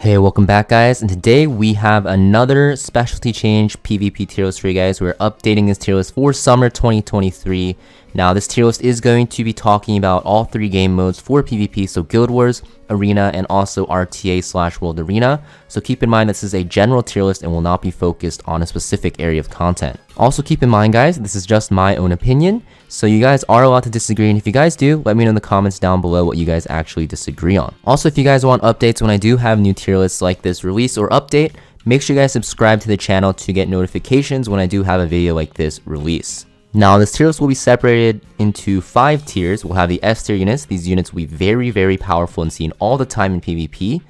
Hey, welcome back guys, and today we have another specialty change PvP tier list for you guys. We're updating this tier list for summer 2023. Now this tier list is going to be talking about all three game modes for PvP, so Guild Wars, Arena, and also RTA/World Arena. So keep in mind this is a general tier list and will not be focused on a specific area of content. Also keep in mind guys, this is just my own opinion, so you guys are allowed to disagree, and if you guys do, let me know in the comments down below what you guys actually disagree on. Also, if you guys want updates when I do have new tier lists like this release or update, make sure you guys subscribe to the channel to get notifications when I do have a video like this release. Now, this tier list will be separated into 5 tiers. We'll have the S tier units. These units will be very powerful and seen all the time in PvP.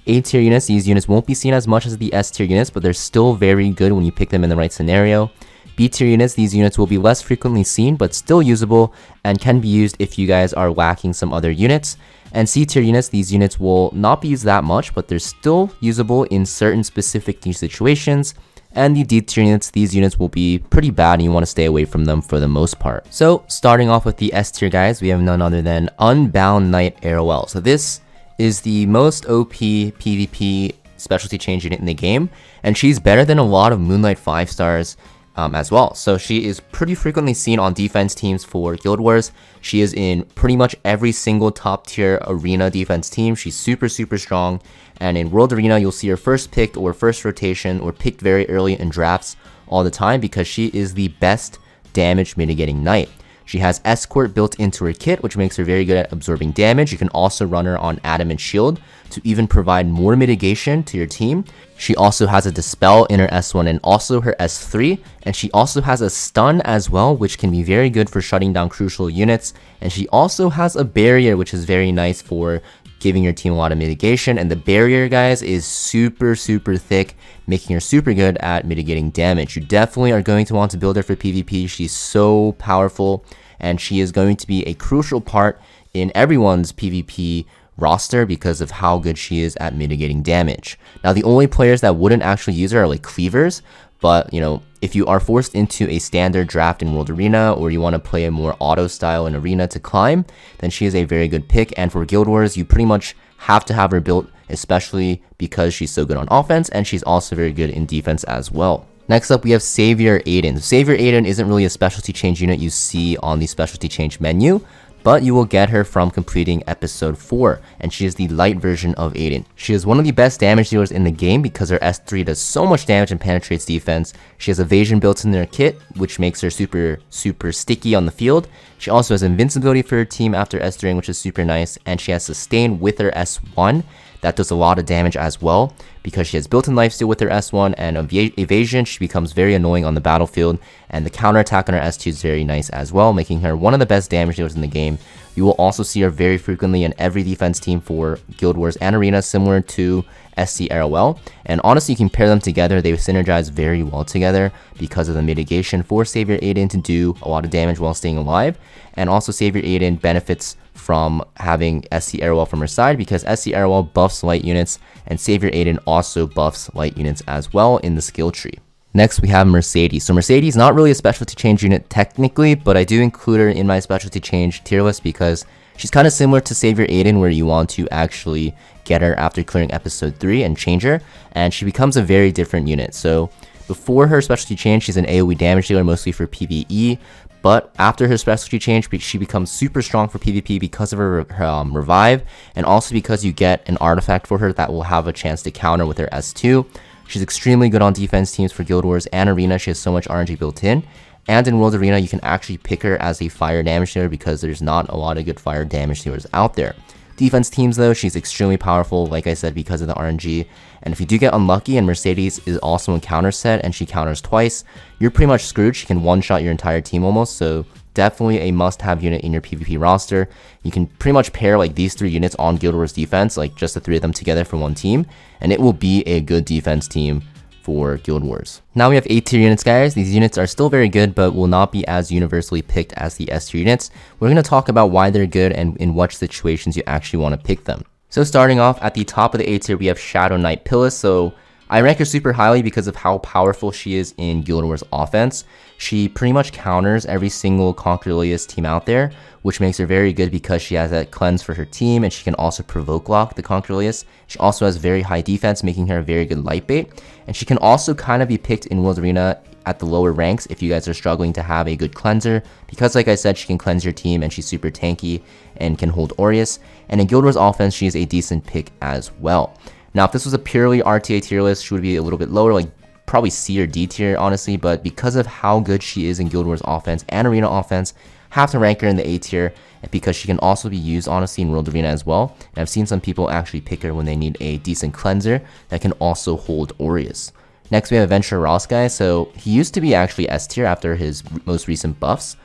A tier units, these units won't be seen as much as the S tier units, but they're still very good when you pick them in the right scenario. B tier units, these units will be less frequently seen, but still usable and can be used if you guys are lacking some other units. And C tier units, these units will not be used that much, but they're still usable in certain specific niche situations. And the D tier units, these units will be pretty bad and you want to stay away from them for the most part. So starting off with the S tier guys, we have none other than Unbound Knight AOL. So this is the most OP PvP specialty change unit in the game, and she's better than a lot of Moonlight 5 stars as well. So she is pretty frequently seen on defense teams for Guild Wars. She is in pretty much every single top tier arena defense team. She's super strong, and in World Arena you'll see her first picked or first rotation or picked very early in drafts all the time because she is the best damage mitigating knight. She has Escort built into her kit, which makes her very good at absorbing damage. You can also run her on Adamant Shield to even provide more mitigation to your team. She also has a Dispel in her S1 and also her S3, and she also has a Stun as well, which can be very good for shutting down crucial units. And she also has a Barrier, which is very nice for giving your team a lot of mitigation. And the Barrier, guys, is super thick, making her super good at mitigating damage. You definitely are going to want to build her for PvP. She's so powerful, and she is going to be a crucial part in everyone's PvP roster because of how good she is at mitigating damage. Now, the only players that wouldn't actually use her are like cleavers, but you know, if you are forced into a standard draft in World Arena or you want to play a more auto style in Arena to climb, then she is a very good pick. And for Guild Wars, you pretty much have to have her built, especially because she's so good on offense and she's also very good in defense as well. Next up, we have Savior Aiden. Savior Aiden isn't really a specialty change unit you see on the specialty change menu, but you will get her from completing episode 4, and she is the light version of Aiden. She is one of the best damage dealers in the game because her S3 does so much damage and penetrates defense. She has evasion built in her kit, which makes her super sticky on the field. She also has invincibility for her team after S3ing, which is super nice, and she has sustain with her S1. That does a lot of damage as well because she has built-in lifesteal with her S1 and evasion. She becomes very annoying on the battlefield, and the counterattack on her S2 is very nice as well, making her one of the best damage dealers in the game. You will also see her very frequently in every defense team for Guild Wars and Arena, similar to SC ROL. And honestly, you can pair them together. They synergize very well together because of the mitigation for Savior Aiden to do a lot of damage while staying alive. And also Savior Aiden benefits from having SC ROL from her side because SC ROL buffs light units, and Savior Aiden also buffs light units as well in the skill tree. Next, we have Mercedes. So Mercedes, not really a specialty change unit technically, but I do include her in my specialty change tier list because she's kind of similar to Savior Aiden, where you want to actually get her after clearing episode 3 and change her, and she becomes a very different unit. So before her specialty change, she's an AoE damage dealer mostly for PvE, but after her specialty change, she becomes super strong for PvP because of her revive, and also because you get an artifact for her that will have a chance to counter with her S2. She's extremely good on defense teams for Guild Wars and Arena. She has so much RNG built in. And in World Arena, you can actually pick her as a fire damage dealer because there's not a lot of good fire damage dealers out there. Defense teams though, she's extremely powerful, like I said, because of the RNG. And if you do get unlucky and Mercedes is also in counter set and she counters twice, you're pretty much screwed. She can one-shot your entire team almost, so definitely a must-have unit in your PvP roster. You can pretty much pair like these 3 units on Guild Wars defense, like just the 3 of them together for one team, and it will be a good defense team for Guild Wars. Now we have A tier units, guys. These units are still very good, but will not be as universally picked as the S tier units. We're going to talk about why they're good and in what situations you actually want to pick them. So starting off at the top of the A tier, we have Shadow Knight Pillis. So I rank her super highly because of how powerful she is in Guild Wars offense. She pretty much counters every single Conquerlius team out there, which makes her very good because she has that cleanse for her team, and she can also provoke lock the Conquerlius. She also has very high defense, making her a very good light bait, and she can also kind of be picked in World Arena at the lower ranks if you guys are struggling to have a good cleanser, because like I said, she can cleanse your team and she's super tanky and can hold Aureus, and in Guild Wars offense, she is a decent pick as well. Now, if this was a purely RTA tier list, she would be a little bit lower, like probably C or D tier, honestly. But because of how good she is in Guild Wars offense and Arena offense, have to rank her in the A tier because she can also be used, honestly, in World Arena as well. And I've seen some people actually pick her when they need a decent cleanser that can also hold Aureus. Next, we have Adventure Ross, guys. So he used to be actually S tier after his most recent buffs,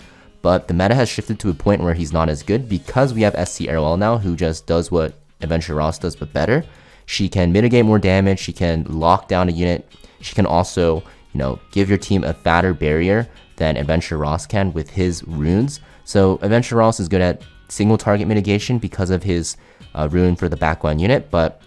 but the meta has shifted to a point where he's not as good because we have SC Airwell now, who just does what Adventure Ross does, but better. She can mitigate more damage, she can lock down a unit, she can also, give your team a fatter barrier than Adventure Ross can with his runes. So Adventure Ross is good at single target mitigation because of his rune for the backline unit, but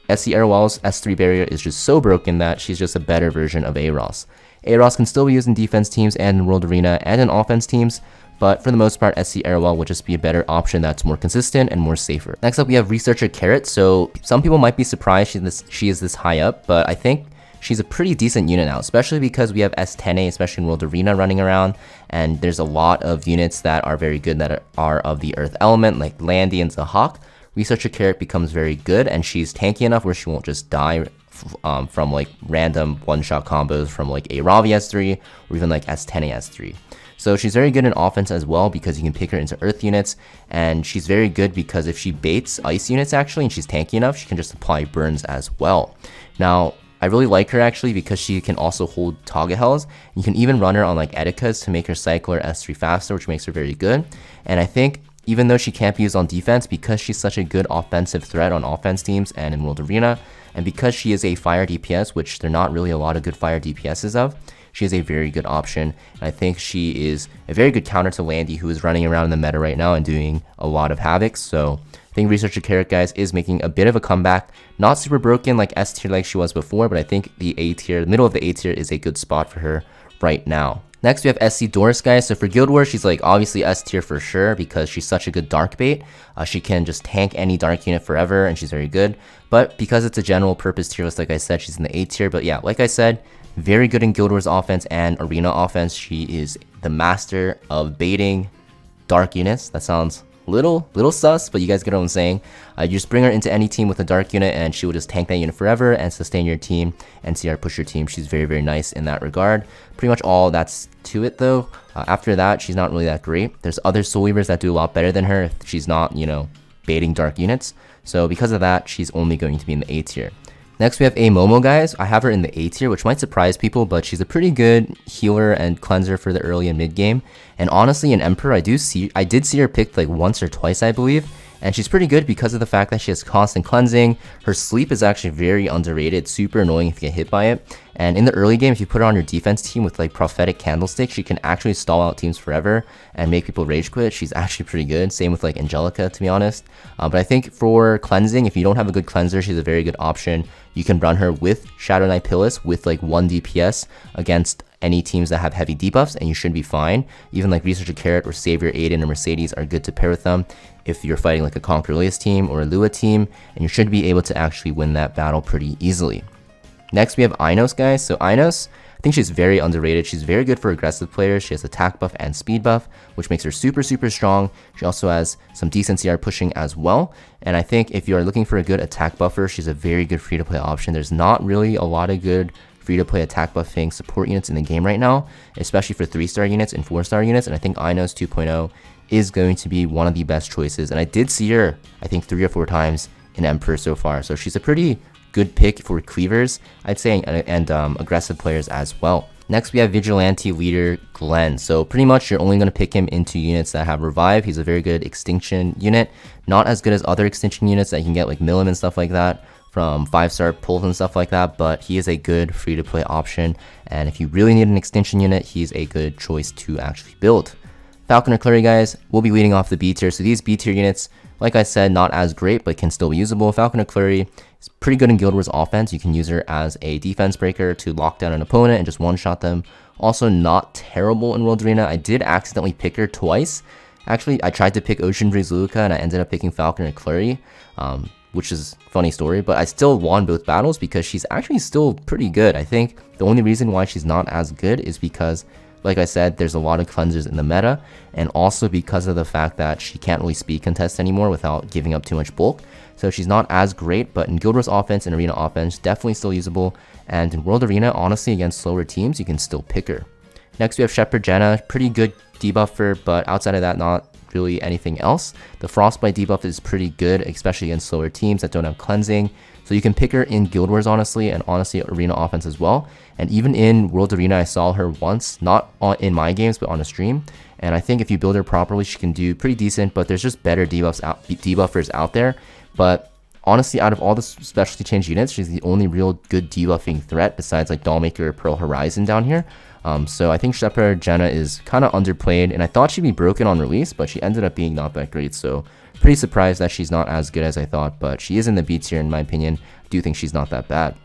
SC Airwell's S3 barrier is just so broken that she's just a better version of A-Ross. A-Ross can still be used in defense teams and in World Arena and in offense teams, but for the most part, SC Airwell would just be a better option that's more consistent and more safer. Next up, we have Researcher Carrot. So some people might be surprised she is this high up, but I think she's a pretty decent unit now, especially because we have S10A, especially in World Arena, running around, and there's a lot of units that are very good that are of the Earth element, like Landy and Zahak. Researcher Carrot becomes very good, and she's tanky enough where she won't just die from like random one-shot combos from like a Ravi S3 or even like S10A S3. So she's very good in offense as well because you can pick her into Earth units, and she's very good because if she baits Ice units actually and she's tanky enough, she can just apply burns as well. Now, I really like her actually because she can also hold Tagahells. You can even run her on like Edika's to make her cycle her S3 faster, which makes her very good. And I think even though she can't be used on defense, because she's such a good offensive threat on offense teams and in World Arena, and because she is a fire DPS, which there are not really a lot of good fire DPSs of, she is a very good option. And I think she is a very good counter to Landy, who is running around in the meta right now and doing a lot of havoc. So I think Researcher Carrot, guys, is making a bit of a comeback. Not super broken like S tier like she was before, but I think the A tier, the middle of the A tier, is a good spot for her right now. Next, we have SC Doris, guys. So for Guild Wars, she's like obviously S tier for sure because she's such a good dark bait. She can just tank any dark unit forever, and she's very good. But because it's a general purpose tier list, like I said, she's in the A tier. But yeah, like I said, very good in Guild Wars offense and Arena offense. She is the master of baiting dark units. That sounds little sus, but you guys get what I'm saying. You just bring her into any team with a dark unit and she will just tank that unit forever and sustain your team and CR push your team. She's very, very nice in that regard. Pretty much all that's to it though. After that, she's not really that great. There's other Soul Weavers that do a lot better than her if she's not, baiting dark units. So because of that, she's only going to be in the A tier. Next, we have A Momo, guys. I have her in the A tier, which might surprise people, but she's a pretty good healer and cleanser for the early and mid game. And honestly, in Emperor, I did see her picked like once or twice, I believe. And she's pretty good because of the fact that she has constant cleansing. Her sleep is actually very underrated, super annoying if you get hit by it. And in the early game, if you put her on your defense team with like Prophetic Candlestick, she can actually stall out teams forever and make people rage quit. She's actually pretty good. Same with like Angelica, to be honest. But I think for cleansing, if you don't have a good cleanser, she's a very good option. You can run her with Shadow Knight Pillis with like 1 DPS against any teams that have heavy debuffs, and you should be fine. Even like Researcher Carrot or Savior, Aiden, or Mercedes are good to pair with them if you're fighting like a Conquerlius team or a Lua team, and you should be able to actually win that battle pretty easily. Next, we have Inos, guys. So Inos, I think she's very underrated. She's very good for aggressive players. She has attack buff and speed buff, which makes her super, super strong. She also has some decent CR pushing as well. And I think if you are looking for a good attack buffer, she's a very good free-to-play option. There's not really a lot of good free-to-play attack buffing support units in the game right now, especially for 3-star units and 4-star units. And I think Inos 2.0 is going to be one of the best choices. And I did see her, I think, 3 or 4 times in Emperor so far. So she's a pretty good pick for cleavers, I'd say, and aggressive players as well. Next, we have Vigilante Leader Glenn. So pretty much you're only going to pick him into units that have Revive. He's a very good Extinction unit. Not as good as other Extinction units that you can get like Milim and stuff like that from 5-star pulls and stuff like that, but he is a good free-to-play option. And if you really need an Extinction unit, he's a good choice to actually build. Falconer Clary, guys, will be leading off the B tier. So these B tier units, like I said, not as great, but can still be usable. Falconer Clary is pretty good in Guild Wars offense. You can use her as a defense breaker to lock down an opponent and just one-shot them. Also not terrible in World Arena. I did accidentally pick her twice. Actually, I tried to pick Ocean Breeze Luca and I ended up picking Falconer Clary, which is a funny story, but I still won both battles because she's actually still pretty good. I think the only reason why she's not as good is because, like I said, there's a lot of cleansers in the meta, and also because of the fact that she can't really speed contest anymore without giving up too much bulk. So she's not as great, but in Guild Wars offense and Arena offense, definitely still usable. And in World Arena, honestly, against slower teams, you can still pick her. Next, we have Shepherd Jenna, pretty good debuffer, but outside of that, not really anything else. The Frostbite debuff is pretty good, especially against slower teams that don't have cleansing. So you can pick her in Guild Wars, honestly, and honestly Arena offense as well. And even in World Arena, I saw her once, not in my games, but on a stream. And I think if you build her properly, she can do pretty decent, but there's just better debuffers out there. But honestly, out of all the specialty change units, she's the only real good debuffing threat besides like Dollmaker or Pearl Horizon down here. So I think Shepherd Jenna is kind of underplayed, and I thought she'd be broken on release, but she ended up being not that great. So pretty surprised that she's not as good as I thought, but she is in the B tier in my opinion. I do think she's not that bad.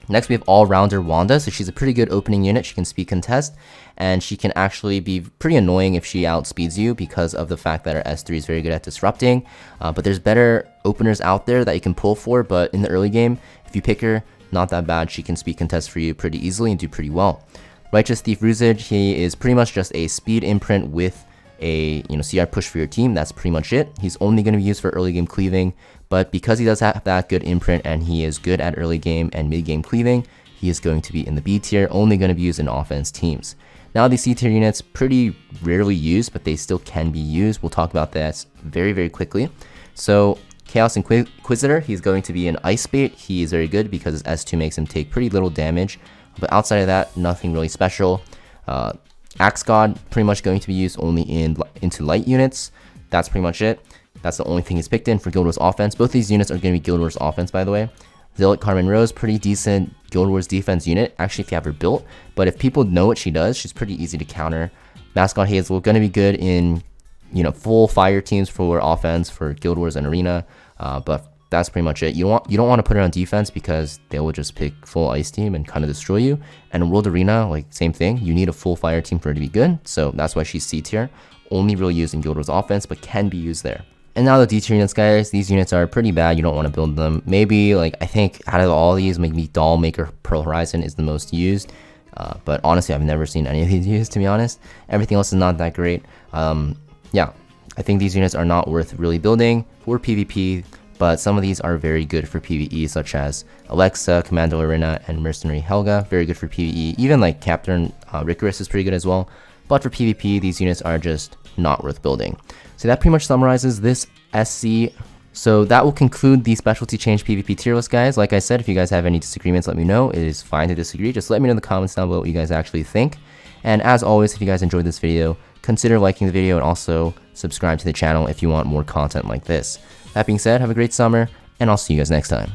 Next, we have All-Rounder Wanda. So she's a pretty good opening unit. She can speed contest, and she can actually be pretty annoying if she outspeeds you because of the fact that her S3 is very good at disrupting. But there's better openers out there that you can pull for, but in the early game, if you pick her, not that bad. She can speed contest for you pretty easily and do pretty well. Righteous Thief Ruzage, he is pretty much just a speed imprint with a CR push for your team. That's pretty much it. He's only going to be used for early game cleaving, but because he does have that good imprint and he is good at early game and mid game cleaving, he is going to be in the B tier, only going to be used in offense teams. Now these C tier units, pretty rarely used, but they still can be used. We'll talk about that very, very quickly. So Chaos Inquisitor, he's going to be an Ice Bait. He is very good because his S2 makes him take pretty little damage, but outside of that, nothing really special. Axe God, pretty much going to be used only into light units. That's pretty much it. That's the only thing he's picked in for Guild Wars offense. Both these units are going to be Guild Wars offense, by the way. Zealot Carmen Rose, pretty decent Guild Wars defense unit, actually if you have her built. But if people know what she does, she's pretty easy to counter. Mascot Hazel, going to be good in full fire teams for offense for Guild Wars and Arena. But that's pretty much it. You don't want to put her on defense because they will just pick full ice team and kind of destroy you. And in World Arena, like same thing. You need a full fire team for her to be good. So that's why she's C tier. Only really used in Guild Wars offense, but can be used there. And now the D tier units, guys. These units are pretty bad. You don't want to build them. Maybe I think out of all these, maybe Dollmaker Pearl Horizon is the most used. But honestly, I've never seen any of these used, to be honest. Everything else is not that great. Yeah, I think these units are not worth really building for PvP. But some of these are very good for PvE, such as Alexa, Commando Arena, and Mercenary Helga. Very good for PvE. Even like Captain Ricarus is pretty good as well. But for PvP, these units are just not worth building. So that pretty much summarizes this SC. So that will conclude the specialty change PvP tier list, guys. Like I said, if you guys have any disagreements, let me know. It is fine to disagree. Just let me know in the comments down below what you guys actually think. And as always, if you guys enjoyed this video, consider liking the video and also subscribe to the channel if you want more content like this. That being said, have a great summer, and I'll see you guys next time.